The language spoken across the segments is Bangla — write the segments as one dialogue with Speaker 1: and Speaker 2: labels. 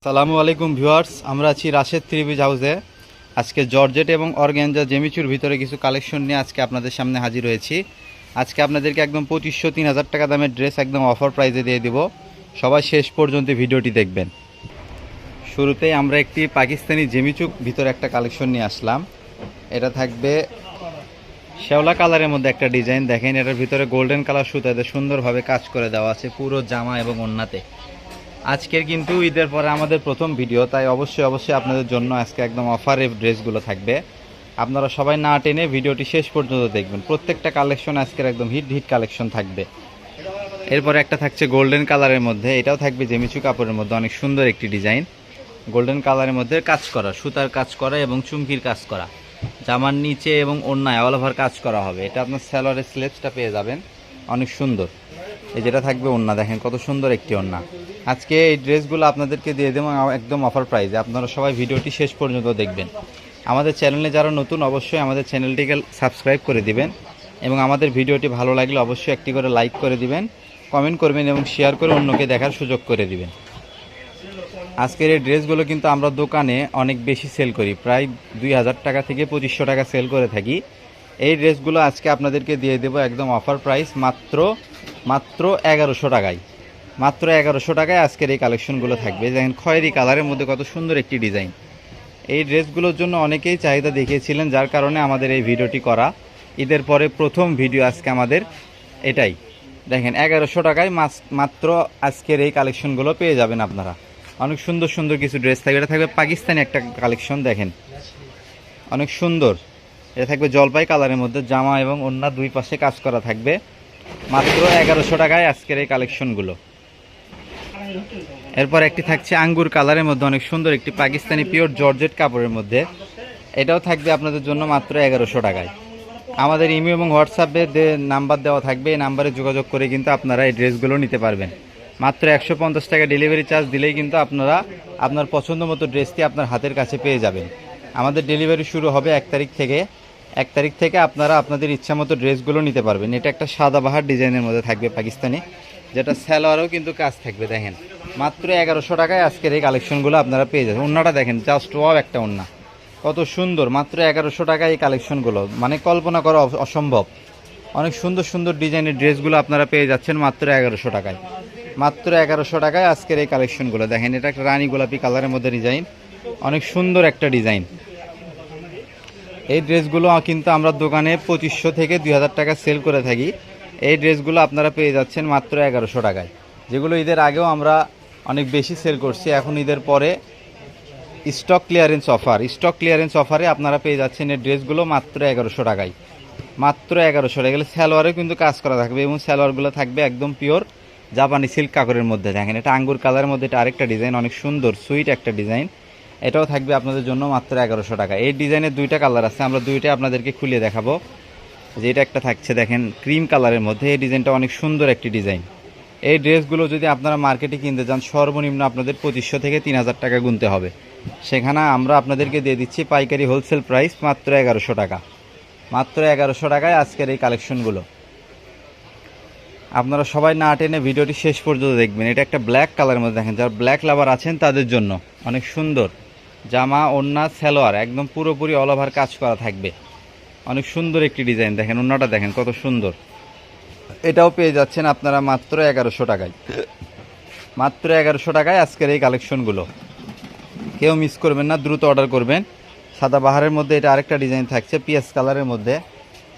Speaker 1: আসসালামু আলাইকুম ভিউয়ার্স, আমরা আছি রাশেদ থ্রি পিস হাউসে। আজকে জর্জেট এবং অর্গানজা জেমিচুর ভিতরে কিছু কালেকশন নিয়ে আজকে আপনাদের সামনে হাজির হয়েছি। আজকে আপনাদেরকে একদম 2500-3000 টাকা দামের ড্রেস একদম অফার প্রাইসে দিয়ে দিব। সবাই শেষ পর্যন্ত ভিডিওটি দেখবেন। শুরুতেই আমরা একটি পাকিস্তানি জেমিচুক ভিতরে একটা কালেকশন নিয়ে আসলাম। এটা থাকবে শেওলা কালারের মধ্যে একটা ডিজাইন। দেখেন, এটার ভিতরে গোল্ডেন কালার সুতাতে সুন্দরভাবে কাজ করে দেওয়া আছে পুরো জামা এবং ওড়নাতে। আজকের কিন্তু ঈদের পরে আমাদের প্রথম ভিডিও, তাই অবশ্যই আপনাদের জন্য আজকে একদম অফারে ড্রেসগুলো থাকবে। আপনারা সবাই না টেনে ভিডিওটি শেষ পর্যন্ত দেখবেন। প্রত্যেকটা কালেকশন আজকের একদম হিট কালেকশন থাকবে। এরপরে একটা থাকছে গোল্ডেন কালারের মধ্যে, এটাও থাকবে জেমিচু কাপড়ের মধ্যে, অনেক সুন্দর একটি ডিজাইন। গোল্ডেন কালারের মধ্যে কাজ করা, সুতার কাজ করা এবং চুমকির কাজ করা, জামার নিচে এবং ওড়নায় অল ওভার কাজ করা হবে। এটা আপনার স্যালোয়ারের স্লেভসটা পেয়ে যাবেন, অনেক সুন্দর। এই যেটা থাকবে ওড়না, দেখেন কত সুন্দর একটি ওড়না। আজকে এই ড্রেসগুলো আপনাদেরকে দিয়ে দেবো একদম অফার প্রাইসে। আপনারা সবাই ভিডিওটি শেষ পর্যন্ত দেখবেন। আমাদের চ্যানেলে যারা নতুন, অবশ্যই আমাদের চ্যানেলটিকে সাবস্ক্রাইব করে দিবেন এবং আমাদের ভিডিওটি ভালো লাগলে অবশ্যই একটি করে লাইক করে দিবেন, কমেন্ট করবেন এবং শেয়ার করে অন্যকে দেখার সুযোগ করে দিবেন। আজকের এই ড্রেসগুলো কিন্তু আমরা দোকানে অনেক বেশি সেল করি, প্রায় 2000 টাকা থেকে 2500 টাকা সেল করে থাকি। এই ড্রেসগুলো আজকে আপনাদেরকে দিয়ে দেবো একদম অফার প্রাইস মাত্র 1100 টাকায়। মাত্র 1100 টাকায় আজকের এই কালেকশনগুলো থাকবে। দেখেন খয়েরি কালারের মধ্যে কত সুন্দর একটি ডিজাইন। এই ড্রেসগুলোর জন্য অনেকেই চাহিদা দেখিয়েছিলেন, যার কারণে আমাদের এই ভিডিওটি করা। ঈদের পরে প্রথম ভিডিও আজকে আমাদের এটাই। দেখেন 1100 টাকায় মাত্র আজকের এই কালেকশনগুলো পেয়ে যাবেন আপনারা। অনেক সুন্দর কিছু ড্রেস থাকবে। এটা থাকবে পাকিস্তানি একটা কালেকশন, দেখেন অনেক সুন্দর। এটা থাকবে জলপাই কালারের মধ্যে, জামা এবং ওড়না দুই পাশে কাজ করা থাকবে। মাত্র 1100 টাকায় আজকের এই কালেকশনগুলো। এরপর একটি থাকছে আঙ্গুর কালারের মধ্যে, অনেক সুন্দর একটি পাকিস্তানি পিওর জর্জেট কাপড়ের মধ্যে। এটাও থাকবে আপনাদের জন্য মাত্র 1100 টাকায়। আমাদের ইমেল এবং হোয়াটসঅ্যাপে নাম্বার দেওয়া থাকবে, এই নাম্বারে যোগাযোগ করে কিন্তু আপনারা এই ড্রেসগুলো নিতে পারবেন। মাত্র 150 টাকা ডেলিভারি চার্জ দিলেই কিন্তু আপনারা আপনার পছন্দ মতো ড্রেসটি আপনার হাতের কাছে পেয়ে যাবেন। আমাদের ডেলিভারি শুরু হবে 1 তারিখ থেকে আপনারা আপনাদের ইচ্ছা মতো ড্রেসগুলো নিতে পারবেন। এটা একটা সাদাবাহার ডিজাইনের মধ্যে থাকবে পাকিস্তানি, যেটা সালোয়ারেও কিন্তু কাজ থাকবে। দেখেন মাত্র 1100 টাকায় আজকের এই কালেকশনগুলো আপনারা পেয়ে যাবেন। ওড়নাটা দেখেন, জাস্ট ওয়াও একটা ওড়না, কত সুন্দর। মাত্র 1100 টাকায় এই কালেকশনগুলো, মানে কল্পনা করা অসম্ভব। অনেক সুন্দর ডিজাইনের ড্রেসগুলো আপনারা পেয়ে যাচ্ছেন মাত্র 1100 টাকায়। মাত্র 1100 টাকায় আজকের এই কালেকশনগুলো। দেখেন এটা একটা রানী গোলাপি কালারের মধ্যে ডিজাইন, অনেক সুন্দর একটা ডিজাইন। এই ড্রেসগুলো কিন্তু আমরা দোকানে 2500 থেকে 2000 টাকা সেল করে থাকি। এই ড্রেসগুলো আপনারা পেয়ে যাচ্ছেন মাত্র 1100 টাকায়, যেগুলো ঈদের আগেও আমরা অনেক বেশি সেল করছি। এখন ঈদের পরে স্টক ক্লিয়ারেন্স অফারে আপনারা পেয়ে যাচ্ছেন এই ড্রেসগুলো মাত্র 1100 টাকায়। মাত্র 1100 টাকা। এগুলো সালোয়ারেও কিন্তু কাজ করা থাকবে এবং সালোয়ারগুলো থাকবে একদম পিওর জাপানি সিল্ক কাপড়ের মধ্যে। দেখেন এটা আঙ্গুর কালারের মধ্যে, এটা আরেকটা ডিজাইন, অনেক সুন্দর সুইট একটা ডিজাইন। এটাও থাকবে আপনাদের জন্য মাত্র 1100 টাকা। এই ডিজাইনের দুইটা কালার আছে, আমরা দুইটাই আপনাদেরকে খুলে দেখাবো। যে এটা একটা থাকছে দেখেন ক্রিম কালারের মধ্যে, এই ডিজাইনটা অনেক সুন্দর একটি ডিজাইন। এই ড্রেসগুলো যদি আপনারা মার্কেটে কিনতে যান, সর্বনিম্ন আপনাদের 2500 থেকে 3000 টাকা গুনতে হবে। সেখানে আমরা আপনাদেরকে দিয়ে দিচ্ছি পাইকারি হোলসেল প্রাইস মাত্র 1100 টাকা। মাত্র 1100 টাকায় আজকের এই কালেকশনগুলো। আপনারা সবাই না টেনে ভিডিওটি শেষ পর্যন্ত দেখবেন। এটা একটা ব্ল্যাক কালারের মধ্যে, দেখেন যারা ব্ল্যাক লাভার আছেন তাদের জন্য অনেক সুন্দর। জামা ওড়না সালোয়ার একদম পুরোপুরি অল ওভার কাজ করা থাকবে, অনেক সুন্দর একটি ডিজাইন। দেখেন ওড়নাটা দেখেন কত সুন্দর। এটাও পেয়ে যাচ্ছেন আপনারা মাত্র 1100 টাকায়। মাত্র 1100 টাকায় আজকের এই কালেকশনগুলো। কেউ মিস করবেন না, দ্রুত অর্ডার করবেন। সাদা বাহারের মধ্যে এটা আরেকটা ডিজাইন থাকছে পিএস কালারের মধ্যে।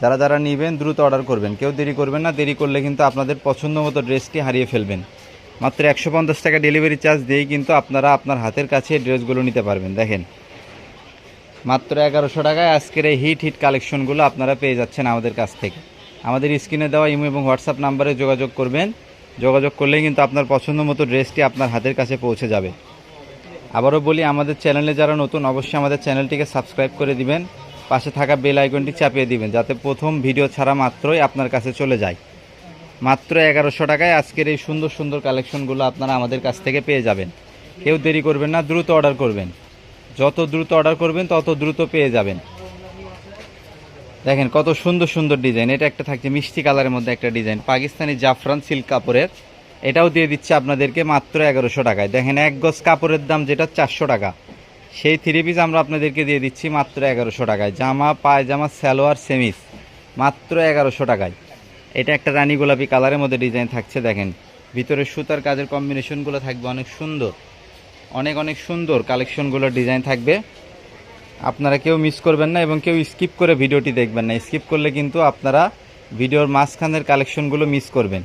Speaker 1: যারা নেবেন দ্রুত অর্ডার করবেন, কেউ দেরি করবেন না। দেরি করলে কিন্তু আপনাদের পছন্দ মতো ড্রেসটি হারিয়ে ফেলবেন। মাত্র 150 টাকা ডেলিভারি চার্জ দিয়েই কিন্তু আপনারা আপনার হাতের কাছে ড্রেসগুলো নিতে পারবেন। দেখেন মাত্র 1100 টাকায় আজকের এই হিট কালেকশনগুলো আপনারা পেয়ে যাচ্ছেন আমাদের কাছ থেকে। আমাদের স্ক্রিনে দেওয়া ইমো এবং হোয়াটসঅ্যাপ নাম্বারে যোগাযোগ করবেন। যোগাযোগ করলেই কিন্তু আপনার পছন্দ মতো ড্রেসটি আপনার হাতের কাছে পৌঁছে যাবে। আবারও বলি, আমাদের চ্যানেলে যারা নতুন, অবশ্যই আমাদের চ্যানেলটিকে সাবস্ক্রাইব করে দিবেন, পাশে থাকা বেল আইকনটি চাপিয়ে দিবেন, যাতে প্রথম ভিডিও ছাড়া মাত্রই আপনার কাছে চলে যায়। মাত্র 1100 টাকায় আজকের এই সুন্দর কালেকশনগুলো আপনারা আমাদের কাছ থেকে পেয়ে যাবেন। কেউ দেরি করবেন না, দ্রুত অর্ডার করবেন। যত দ্রুত অর্ডার করবেন তত দ্রুত পেয়ে যাবেন। দেখেন কত সুন্দর ডিজাইন। এটা একটা থাকছে মিষ্টি কালারের মধ্যে একটা ডিজাইন, পাকিস্তানি জাফরান সিল্ক কাপড়ের। এটাও দিয়ে দিচ্ছি আপনাদেরকে মাত্র 1100 টাকায়। দেখেন এক গজ কাপড়ের দাম যেটা 400 টাকা, সেই থ্রি পিস আমরা আপনাদেরকে দিয়ে দিচ্ছি মাত্র 1100 টাকায়। জামা পায়জামা সালোয়ার সেমিস মাত্র 1100 টাকায়। এটা একটা রানী গোলাপি কালারের মধ্যে ডিজাইন থাকছে, দেখেন ভিতরে সুতার কাজের কম্বিনেশনগুলো থাকবে অনেক সুন্দর, অনেক অনেক সুন্দর কালেকশনগুলো ডিজাইন থাকবে। আপনারা কেউ মিস করবেন না এবং কেউ স্কিপ করে ভিডিওটি দেখবেন না। স্কিপ করলে কিন্তু আপনারা ভিডিওর মাঝখানের কালেকশনগুলো মিস করবেন।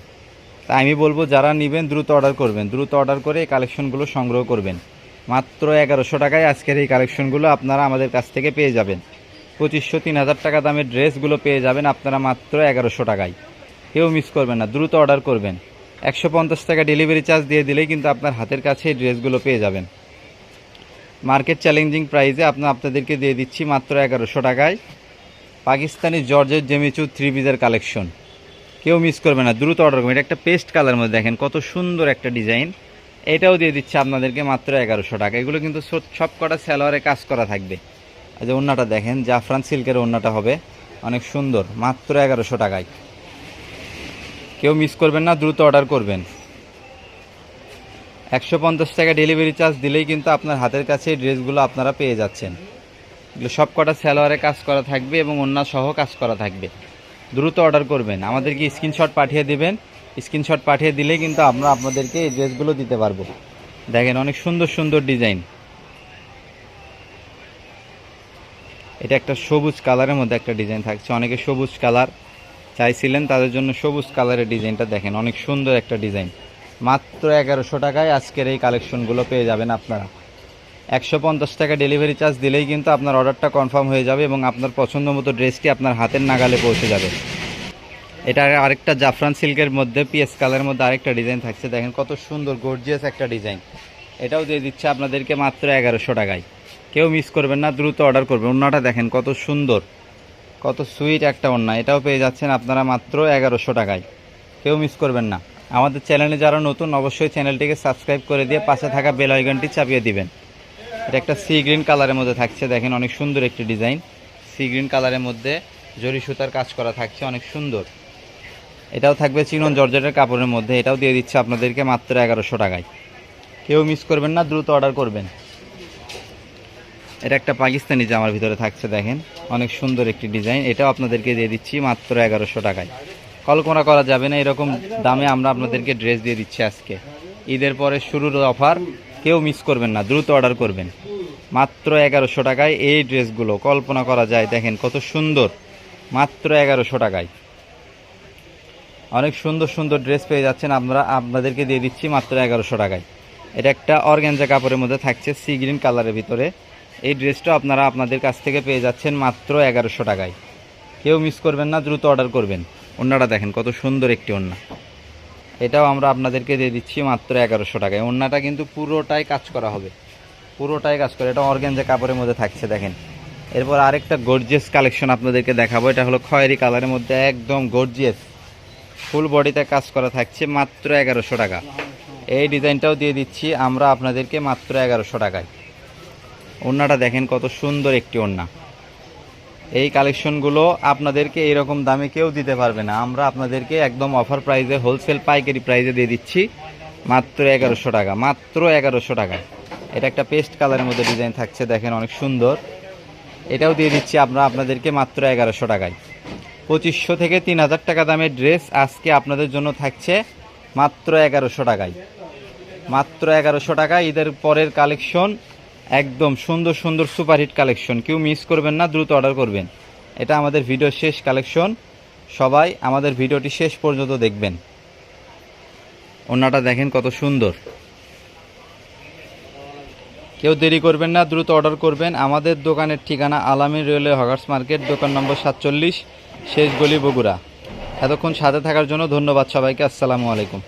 Speaker 1: তাই আমি বলবো যারা নেবেন দ্রুত অর্ডার করবেন, দ্রুত অর্ডার করে এই কালেকশনগুলো সংগ্রহ করবেন। মাত্র 1100 টাকায় আজকের এই কালেকশনগুলো আপনারা আমাদের কাছ থেকে পেয়ে যাবেন। 2500-3000 টাকা দামের ড্রেসগুলো পেয়ে যাবেন আপনারা মাত্র 1100 টাকায়। কেউ মিস করবেন না, দ্রুত অর্ডার করবেন। 150 টাকা ডেলিভারি চার্জ দিয়ে দিলেই কিন্তু আপনার হাতের কাছে এই ড্রেসগুলো পেয়ে যাবেন। মার্কেট চ্যালেঞ্জিং প্রাইসে আপনাদেরকে দিয়ে দিচ্ছি মাত্র 1100 টাকায় পাকিস্তানি জর্জেট জেমিচু থ্রি পিসের কালেকশন। কেউ মিস করবে না, দ্রুত অর্ডার করবেন। এটা একটা পেস্ট কালার মধ্যে দেখেন কত সুন্দর একটা ডিজাইন, এটাও দিয়ে দিচ্ছে আপনাদেরকে মাত্র 1100 টাকা। এগুলো কিন্তু সব কটা সালোয়ারে কাজ করা থাকবে। আর যে ওড়নাটা দেখেন জাফরান সিল্কের ওড়নাটা হবে অনেক সুন্দর, মাত্র 1100 টাকায়। কেউ মিস করবেন না, দ্রুত অর্ডার করবেন। 150 টাকা ডেলিভারি চার্জ দিলেই কিন্তু আপনার হাতের কাছে এই ড্রেসগুলো আপনারা পেয়ে যাচ্ছেন। এগুলো সব কটা সালোয়ারে কাজ করা থাকবে এবং ওড়না সহ কাজ করা থাকবে। দ্রুত অর্ডার করবেন, আমাদেরকে স্ক্রিনশট পাঠিয়ে দিবেন। স্ক্রিনশট পাঠিয়ে দিলে কিন্তু আমরা আপনাদেরকে এই ড্রেসগুলো দিতে পারবো। দেখেন অনেক সুন্দর সুন্দর ডিজাইন। এটা একটা সবুজ কালারের মধ্যে একটা ডিজাইন থাকছে, অনেকে সবুজ কালার চাইছিলেন তাদের জন্য সবুজ কালারের ডিজাইনটা দেখেন অনেক সুন্দর একটা ডিজাইন। মাত্র 1100 টাকায় আজকের এই কালেকশনগুলো পেয়ে যাবেন আপনারা। 150 টাকা ডেলিভারি চার্জ দিলেই কিন্তু আপনার অর্ডারটা কনফার্ম হয়ে যাবে এবং আপনার পছন্দ মতো ড্রেসটি আপনার হাতের নাগালে পৌঁছে যাবে। এটা আরেকটা জাফরান সিল্কের মধ্যে পিএস কালারের মধ্যে আরেকটা ডিজাইন থাকছে, দেখেন কত সুন্দর গর্জিয়াস একটা ডিজাইন। এটাও দিয়ে দিচ্ছে আপনাদেরকে মাত্র 1100 টাকায়। কেউ মিস করবেন না, দ্রুত অর্ডার করবেন। ওড়নাটা দেখেন কত সুন্দর, কত সুইট একটা ওড়না, এটাও পেয়ে যাচ্ছেন আপনারা মাত্র 1100 টাকায়। কেউ মিস করবেন না। আমাদের চ্যানেলে যারা নতুন অবশ্যই চ্যানেলটিকে সাবস্ক্রাইব করে দিয়ে পাশে থাকা বেল আইকনটি চাপিয়ে দিবেন। এটা একটা সি গ্রিন কালারের মধ্যে থাকছে, দেখেন অনেক সুন্দর একটি ডিজাইন। সি গ্রিন কালারের মধ্যে জরি সুতার কাজ করা থাকছে অনেক সুন্দর। এটাও থাকবে চিনন জর্জেটের কাপড়ের মধ্যে, এটাও দিয়ে দিচ্ছে আপনাদেরকে মাত্র 1100 টাকায়। কেউ মিস করবেন না, দ্রুত অর্ডার করবেন। এটা একটা পাকিস্তানি জামার ভিতরে থাকছে, দেখেন অনেক সুন্দর একটি ডিজাইন। এটাও আপনাদেরকে দিয়ে দিচ্ছি মাত্র 1100 টাকায়। কল্পনা করা যাবে না এরকম দামে আমরা আপনাদেরকে ড্রেস দিয়ে দিচ্ছি আজকে ঈদের পরে শুরুর অফার। কেউ মিস করবেন না, দ্রুত অর্ডার করবেন। মাত্র 1100 টাকায় এই ড্রেসগুলো কল্পনা করা যায়, দেখেন কত সুন্দর, মাত্র 1100 টাকায়। অনেক সুন্দর সুন্দর ড্রেস পেয়ে যাচ্ছেন, আমরা আপনাদেরকে দিয়ে দিচ্ছি মাত্র 1100 টাকায়। এটা একটা অর্গানজা কাপড়ের মধ্যে থাকছে সি গ্রিন কালারের ভিতরে। এই ড্রেসটা আপনারা আপনাদের কাছ থেকে পেয়ে যাচ্ছেন মাত্র 1100 টাকায়। কেউ মিস করবেন না, দ্রুত অর্ডার করবেন। ওড়নাটা দেখেন কত সুন্দর একটি ওড়না, এটাও আমরা আপনাদেরকে দিয়ে দিচ্ছি মাত্র 1100 টাকায়। ওড়নাটা কিন্তু পুরোটাই কাজ করা হবে, পুরোটাই কাজ করে। এটা অর্গানজা কাপড়ের মধ্যে থাকছে দেখেন। এরপর আরেকটা গর্জিয়াস কালেকশন আপনাদেরকে দেখাবো, এটা হলো খয়েরি কালারের মধ্যে একদম গর্জিয়াস, ফুল বডিতে কাজ করা থাকছে মাত্র 1100 টাকা। এই ডিজাইনটাও দিয়ে দিচ্ছি আমরা আপনাদেরকে মাত্র 1100 টাকায়। ওড়নাটা দেখেন কত সুন্দর একটি ওড়না। এই কালেকশনগুলো আপনাদেরকে এইরকম দামে কেউ দিতে পারবে না, আমরা আপনাদেরকে একদম অফার প্রাইসে হোলসেল পাইকারি প্রাইসে দিয়ে দিচ্ছি মাত্র 1100 টাকা, মাত্র 1100 টাকায়। এটা একটা পেস্ট কালারের মধ্যে ডিজাইন থাকছে, দেখেন অনেক সুন্দর। এটাও দিয়ে দিচ্ছি আমরা আপনাদেরকে মাত্র 1100 টাকায়। 2500 থেকে 3000 টাকা দামের ড্রেস আজকে আপনাদের জন্য থাকছে মাত্র 1100 টাকায়, মাত্র 1100 টাকা। ঈদের পরের কালেকশন একদম সুন্দর সুন্দর সুপারহিট কালেকশন, কেউ মিস করবেন না, দ্রুত অর্ডার করবেন। এটা আমাদের ভিডিওর শেষ কালেকশন, সবাই আমাদের ভিডিওটি শেষ পর্যন্ত দেখবেন। ওড়নাটা দেখেন কত সুন্দর। কেউ দেরি করবেন না, দ্রুত অর্ডার করবেন। আমাদের দোকানের ঠিকানা আলামিন রেলওয়ে হকার্স মার্কেট, দোকান নম্বর 47, শেষ গলি, বগুড়া। এতক্ষণ সাথে থাকার জন্য ধন্যবাদ সবাইকে। আসসালামু আলাইকুম।